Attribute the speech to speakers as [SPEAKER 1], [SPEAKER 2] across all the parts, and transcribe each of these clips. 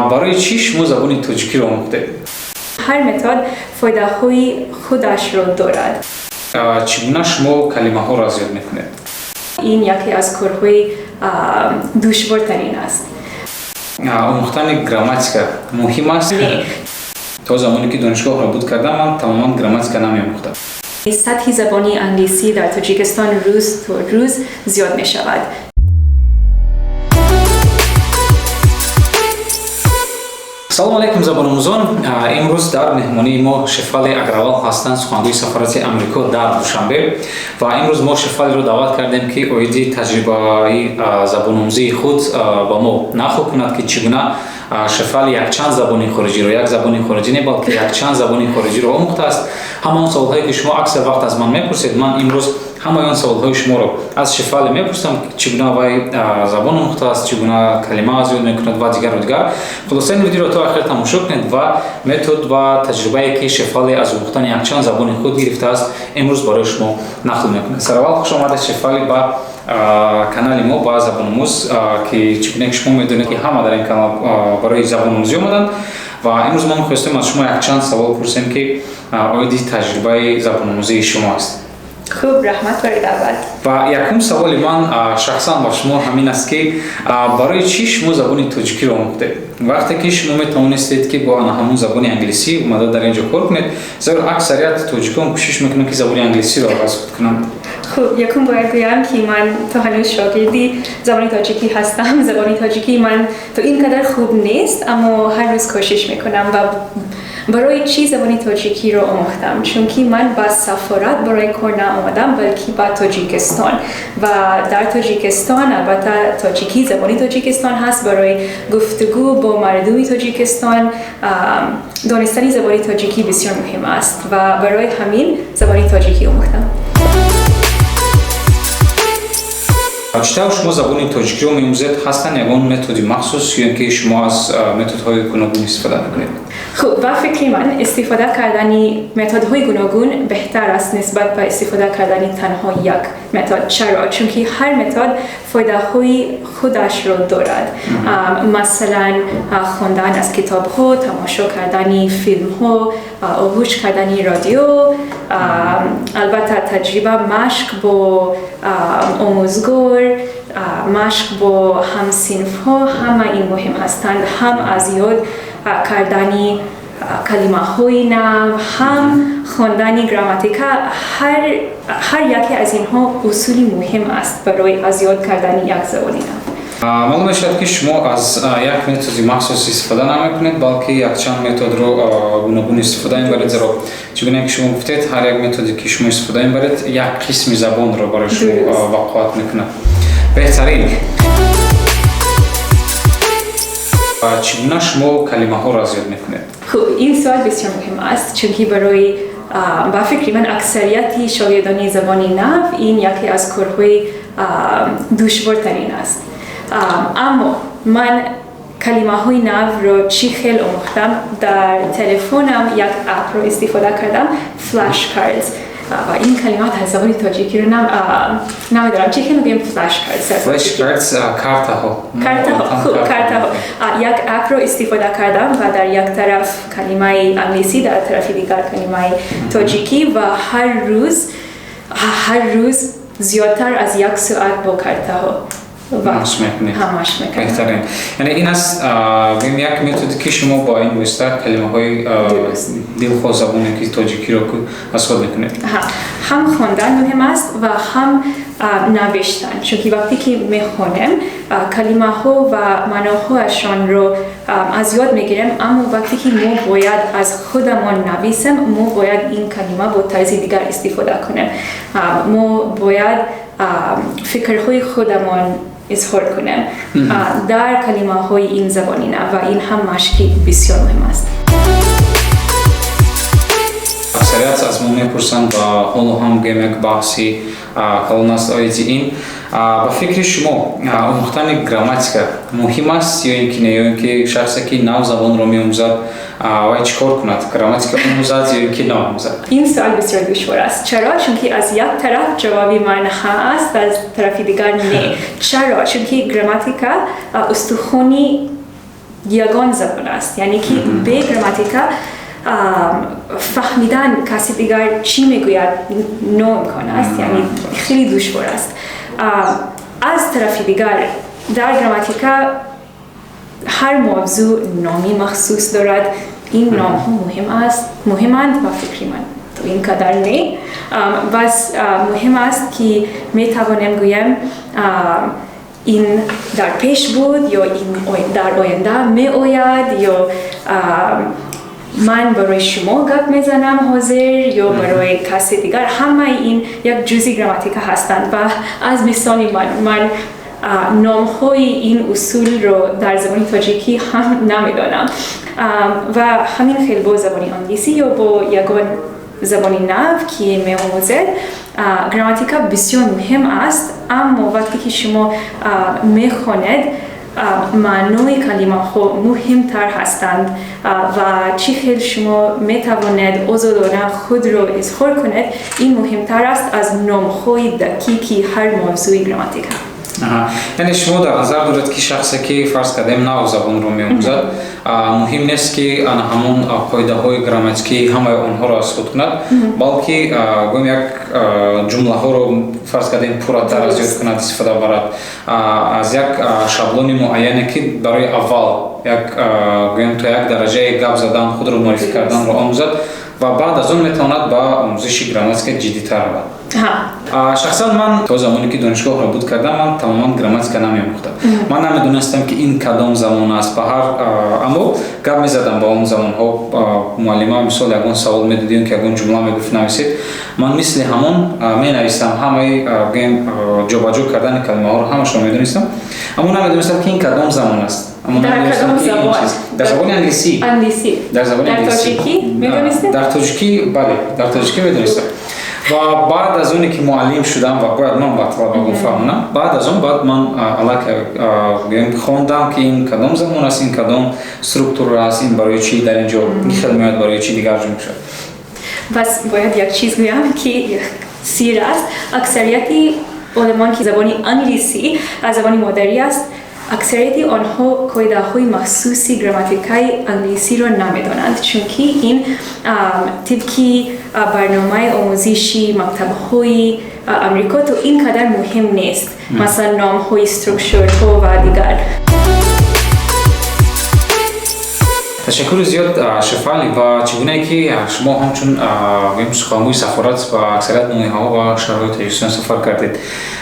[SPEAKER 1] برای چی شما زبان توجیکی را آموختید؟
[SPEAKER 2] هر متد فایده‌های خودش را دارد.
[SPEAKER 1] چگونه شما کلمه ها را زیاد میکنید؟
[SPEAKER 2] این یکی از کارهای دشوارترین است.
[SPEAKER 1] آموختن گراماتیکا مهم است؟
[SPEAKER 2] نه.
[SPEAKER 1] تا زمانی که دانشگاه را بود کردم من تماما گراماتیکا نمی‌آموختم.
[SPEAKER 2] سطح زبانی انگلیسی در تاجیکستان روز تا روز زیاد می شود.
[SPEAKER 1] سلام علیکم забон омӯзон. امروز در مهمانی ما شفالی اگروال هستند، سخنگوی سفارت امریکا در دوشنبه و امروز ما شفالی رو دعوت کردیم که اویدی تجربه زبان آموزی خود با ما نقل کند که چگونه شفالی یک چند زبانی خارجی رو، یک زبانی خارجی نه بلکه یک چند زبانی خارجی رو آموخته است. همان سوالهایی که شما اکثر وقت از من میپرسید، من امروز همه آن سوالهای شما رو از شفالی میپرسم که چگونه وی زبان آموخته است، چگونه کلمه ازیاد میکند و دیگر و دیگر. خلاصه این ویدیو رو تا آخر تماشا کنید و متد و تجربه‌ای که شفالی از آموختن یک چند زبانی خود گرفته است امروز برای شما نقل میکنه. سرآول خوش آمدید شفالی با کانال ما با زبان آموز که چگونه شما میدونید که همه در این کانال برای زبان آموزی اومدن و امروز ما می‌خواستیم از شما یک چند سوال پرسیم که اویدی تجربه زبان آموزی شما است.
[SPEAKER 2] خوب، رحمت برای دعوت.
[SPEAKER 1] و یکم سوال من شخصا با شما همین است که برای چی شما زبان توجیکی را آموختید؟ وقتی که شما میتوانستید که با همون زبان انگلیسی اومده در اینجا کار کنید، زیرا اکثریت توجیکان کوشش میکنند که زبان انگلیسی را آغاز کنند.
[SPEAKER 2] خب، یکم باید بگم که من تا هنوز شاگردی زبان تاجیکی هستم. زبان تاجیکی من تو اینقدر خوب نیست، اما هر روز کوشش میکنم. و برای چی زبان تاجیکی رو آموختم؟ چون که من با سفارت برای کار نآمدم بلکه با تاجیکستان و در تاجیکستان البته تاجیکی زبان تاجیکستان هست. برای گفتگو با مردم تاجیکستان دانستن زبان تاجیکی بسیار مهم است و برای همین زبان تاجیکی آموختم.
[SPEAKER 1] چطور شما زبان توجیکی رو می‌آموزید؟ هستن یگان متدی مخصوص یا اینکه شما از متدهای گوناگون استفاده می‌کنید؟
[SPEAKER 2] خب، و فکر من استفاده کردنی متدهای گوناگون بهتر است نسبت به استفاده کردنی تنها یک متد. چرا؟ چون که هر متد فایده‌های خودش را دارد. مثلا خواندن از کتاب‌ها، تماشا کردنی فیلم‌ها، گوش کردنی رادیو، البته تجربه مشق با آموزگار، مشق با هم‌صنف‌ها، همه این مهم هستند. هم azёd کردنی کلمه های نو، هم خواندن گراماتیکا، هر یکی از اینها اصولی مهم است برای azёd کردن یک زبان نو.
[SPEAKER 1] معلوم شد که شما از یک متد مخصوص استفاده نمی‌کنید بلکه یک چند متد رو گوناگون استفاده می‌برید. زیرا چگونه که شما گفتید هر یک متدی که شما استفاده می‌برید یک قسم زبان رو برای شما وقوعت می‌کنه. بهترین چگونه شما کلمه ها را زیاد می‌کنید؟
[SPEAKER 2] خب، این سوال بسیار مهم است چون که برای با فکر من اکثریت شاگردان زبان نو این یکی از کارهای دشوارترین است. اما من کلمه های نو را чихل آموختم. در تلفنم یک اپ را استفاده کردم، فلش کاردز، و این کلمات از زبان تاجیکی رو نمیدارم. чихل میگیم فلش کاردز.
[SPEAKER 1] فلش کاردز کارت ها.
[SPEAKER 2] خوب، کارت ها. یک اپ را استفاده کردم و در یک طرف کلمه انگلیسی، در طرف دیگر کلمه تاجیکی و هر روز زیادتر از یک ساعت با کارت ها
[SPEAKER 1] مشق میکنید. بهترین. یعنی این است یک متدی که شما با این واسطه کلمه های دلخواه زبانی که تاجیکی را از خود میکنید.
[SPEAKER 2] هم خواندن مهم است و هم نوشتن، چون که وقتی که میخوانیم کلمه ها و معناهاشان رو از یاد میگیریم، اما وقتی که ما باید از خودمان نویسیم، ما باید این کلمه با طرز دیگر استفاده کنیم. ما باید فکرهای خودمان اظهار کنیم در کلمه های این زبانی نه و این هم مشقی بسیار مهم است.
[SPEAKER 1] اکثریت از ما میپرسند و حالا هم یک بحثی کلان است آیدی این با فکر شما آموختن گراماتیکا مهم است یا اینکه نه، یا اینکه شخصی که نو زبان را می‌آموزد و چیکار کند؟ گراماتیکا آموزد یا اینکه نآموزد؟
[SPEAKER 2] این سوال بسیار دشوار است. چرا؟ چون که از یک طرف جوابی من ها است، از طرف دیگر نه. چرا؟ چون که گراماتیکا استخوانی یگان زبان است، یعنی که به گراماتیکا فهمیدن کسی دیگر چی میگوید ناامکان است، یعنی خیلی دشوار است. از طرف دیگر در گراماتیکا هر موضوع نامی مخصوص دارد. این نام ها مهمند و فکری من تو این قدر نه، بس مهم است که می توانم گویم این در پیش بود یا این در آینده می آید، یا من برای شما گپ میزنم حاضر یا برای کسی دیگر. همه این یک جزئی گراماتیکا هستند و از مثال من نام‌های این اصول رو در زبان تاجیکی هم نمیدانم و همین خیلی با زبان انگلیسی یا با یگان زبان نو که مеомӯзад گراماتیکا بسیار مهم است، اما وقتی که شما میخواند معنای کلمه ها مهمتر هستند و чихел شما میتواند آزادانه خود را اظهار کند. این مهمتر است از نام‌های دقیقی هر موضوع گراماتیکا.
[SPEAKER 1] یعنی شما در نظر دارید که شخصی که فرض کردیم نو زبان رو می‌آموزد مهم نیست که همون قاعده های گراماتیکی همه آنها را اسکوت کند، بلکه گویم یک جمله ها رو فرض کردیم پورتر از یاد کند استفاده برد از یک شابلون معینی که برای اول گویم تا یک درجه گپ زدن خود رو معرفی کردن رو آموزد و بعد از اون میتواند با آموزش گراماتیک جدی‌تر بود. شخصا من تا زمانی که دانشگاه را بود کردم من تماما گراماتیکا نمی‌آموختم. من نمیدونستم که این کدام زبان است. اما گپ می‌زدم با اون زبان‌ها. معلم مثال یگان سوال می‌دادین که یگان جمله میگفت نویسید، من مثل همون می‌نویسم، همه گیم جابجا کردن کلمه ها رو همش رو می‌دونستم، اما نمی‌دونستم که این کدام زبان است.
[SPEAKER 2] در کدام زبان؟
[SPEAKER 1] در زبان انگلیسی. در زبان انگلیسی.
[SPEAKER 2] در تاجیکی می‌دونستید؟
[SPEAKER 1] در تاجیکی بله، در تاجیکی می‌دونستم. و بعد از اونی که معلم شدم و باید من باید بفهمم، بعد از اون من علاقه خوندم که این کدام زبان است، این کدام استراکچر است، این برای چی در اینجا میخدمت، برای چی دیگر جمع شد.
[SPEAKER 2] بس باید یک چیز بگم که سیر است. اکثریتی آدمان که زبانی انگلیسی از زبانی مادری است، اکثریتی آنها قاعده های مخصوصی گراماتیکای انگلیسی را نمیدانند، چون که این طبقی برنامه آموزشی مکتب های امریکا تو این قدر مهم نیست، مثلا نام های استراکچر ها و دیگر.
[SPEAKER 1] تشکر زیاد شفالی و چگونه که شما همچون سخنگوی سفارت و اکثریت نمایه‌ها و شهرهای تاجیکستان سفر کردید،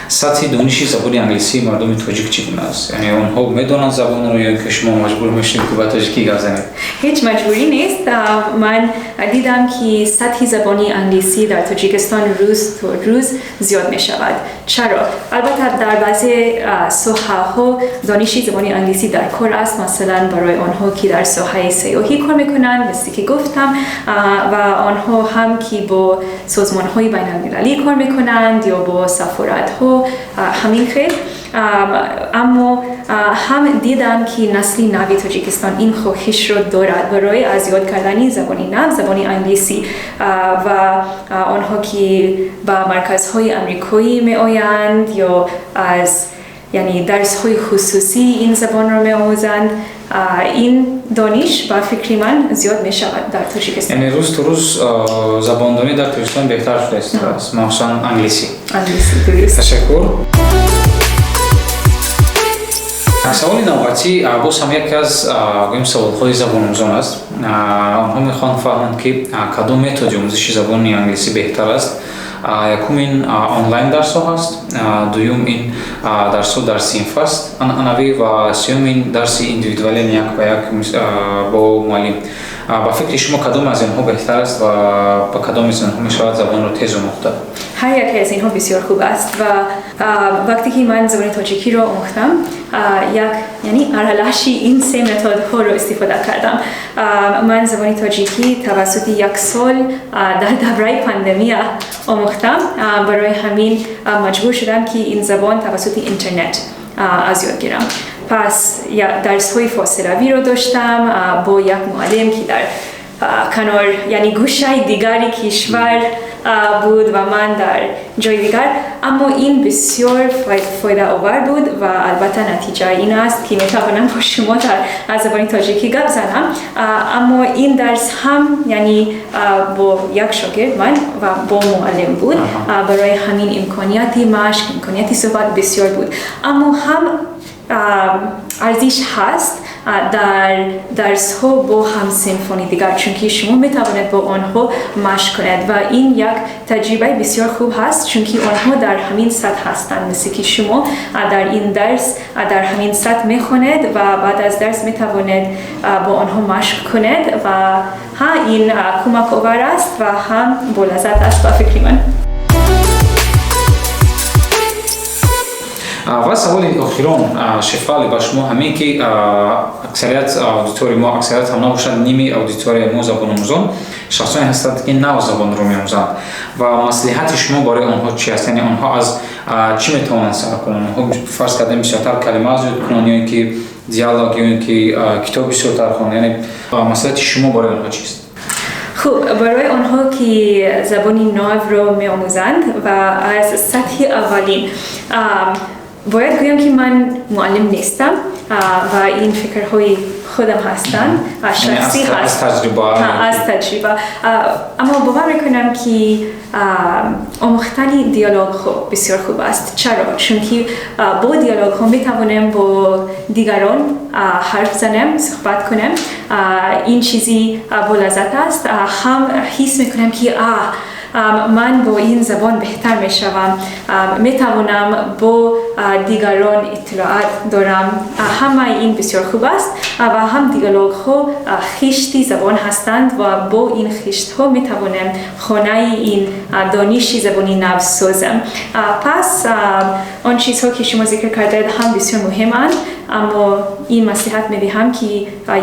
[SPEAKER 1] سطح دانش زبان انگلیسی مردم تاجیک چگونه است؟ یعنی آنها میدونند زبان رو یا که شما مجبور میشید که با تاجیکی گپ زنید؟
[SPEAKER 2] هیچ مجبوری نیست. من دیدم که سطح زبانی انگلیسی در تاجیکستان روز تا روز زیاد می شود. چرا؟ البته در بعضی ساحه‌ها دانش زبانی انگلیسی در کار است، مثلا برای آنها که در ساحه سیاحی کار میکنند مثل که گفتم، و آنها هم که با سازمان‌های بین‌المللی کار میکنند یا با سفارت‌ها همین خیلی. اما هم دیدم که نسل نوی تاجیکستان این خواهش را دارد برای از یاد کردن زبانی نو، زبانی انگلیسی، و آنها که به مرکزهای امریکایی می آیند یا از یعنی درس های خصوصی این زبان را می آموزند. این دانش با فکری من زیاد می شود در تاجیکستان.
[SPEAKER 1] یعنی روز تا روز زباندانی در تاجیکستان بهتر شده است، مخصوصا انگلیسی.
[SPEAKER 2] درست.
[SPEAKER 1] تشکر. سوال نوبتی باز هم یک از سوال‌های زبان آموزان است. آنها میخوان فهمند که کدام متد آموزش زبان انگلیسی بهتر است. یکم این آنلاین درس ها هست، دوم این درس ها در صنف است انوی و سوم این درس اندیویدوالی یک به یک با معلم. با فکر شما کدام از اینها بهتر است و با کدام از اینها میشود زبان رو تیز آموخت؟
[SPEAKER 2] هر یک از اینها بسیار خوب است و وقتی که من زبان تاجیکی را آموختم یعنی ارالشی این سه متد ها رو استفاده کردم. من زبان تاجیکی توسط یک سال در دوره پاندمی آموختم، برای همین مجبور شدم که این زبان توسط اینترنت از یاد گیرم. پس درس های فاصلوی رو داشتم با یک معلم که در کنار یعنی گوشه دیگری کشور بود و من در جای دیگر، اما این بسیار فایده آور بود و البته نتیجه این است که میتوانم با شما در زبان تاجیکی گپ زنم. اما این درس هم یعنی با یک شاگرد من و با معلم بود، برای همین امکانیتی مشق، امکانیتی صحبت بسیار بود. اما هم ارزش هست در درس ها با هم سنفانی دیگر، چون که شما میتوانید با آنها مشق کنید و این یک تجربه بسیار خوب هست، چون که آنها در همین سطح هستند، مثل که شما در این درس در همین سطح میخونید و بعد از درس میتوانید با آنها مشق کنید و این کمک آور است و هم با لذت است و فکری من.
[SPEAKER 1] و سوالی آخرون شفالی با شما همین که اکثریت اودیتوری ما اکثریت هم نباشد، نیمی اودیتوری ما زبان آموزان شخصانی هستند که نو زبان رو می‌آموزند و مصلحت شما برای آنها چی است؟ یعنی آنها از چی میتوانند سر کنند؟ آنها فرض کردیم بسیارتر کلمه ازیاد کنند یا اینکه دیالوگ یا اینکه کتاب بسیارتر خوانند، یعنی مصلحت شما برای آنها چیست؟
[SPEAKER 2] خوب، برای آنها که زبانی نو رو می‌آموزند و از سطح اولین باید گویم که من معلم نیستم و این فکرهای خودم هستند، شخصی هست از تجربه. اما باور میکنم که آموختن دیالوگ خوب بسیار خوب است. چرا؟ چون که با دیالوگ ها میتوانیم با دیگران حرف زنیم، صحبت کنیم. این چیزی با لذت است. هم حس میکنم که من با این زبان بهتر میشوم، میتوانم با دیگران اطلاعات دارم. همه این بسیار خوب است و هم دیالوگ ها خشتی زبان هستند و با این خشت ها میتوانم خانه این دانش زبانی نو سازم. پس آن چیزها که شما ذکر کردید هم بسیار مهمند، اما این مصلحت میدهم که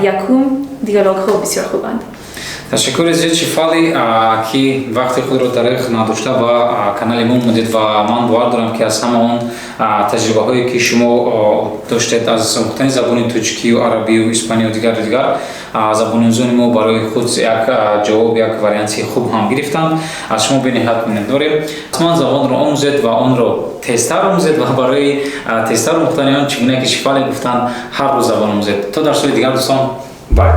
[SPEAKER 2] یکم دیالوگ ها بسیار خوبند.
[SPEAKER 1] تشکر زیاد شفالی که وقتی خود را دریغ نداشته و کانال ما مدید و من باور دارم که از همه آن تجربه هایی که شما داشتید از آموختن زبان تاجیکی و عربی و اسپانی و دیگر زبان آموزان ما برای خود یک جواب، یک واریانتی خوب هم گرفتند. از شما به نهایت ممنونم. حتما زبان را آموزید و آن را تستر آموزید و برای تستر آموختن آن چگونه که شفالی گفتند هر روز زبان آموزید. تا درس‌های دیگر دوستان، بای.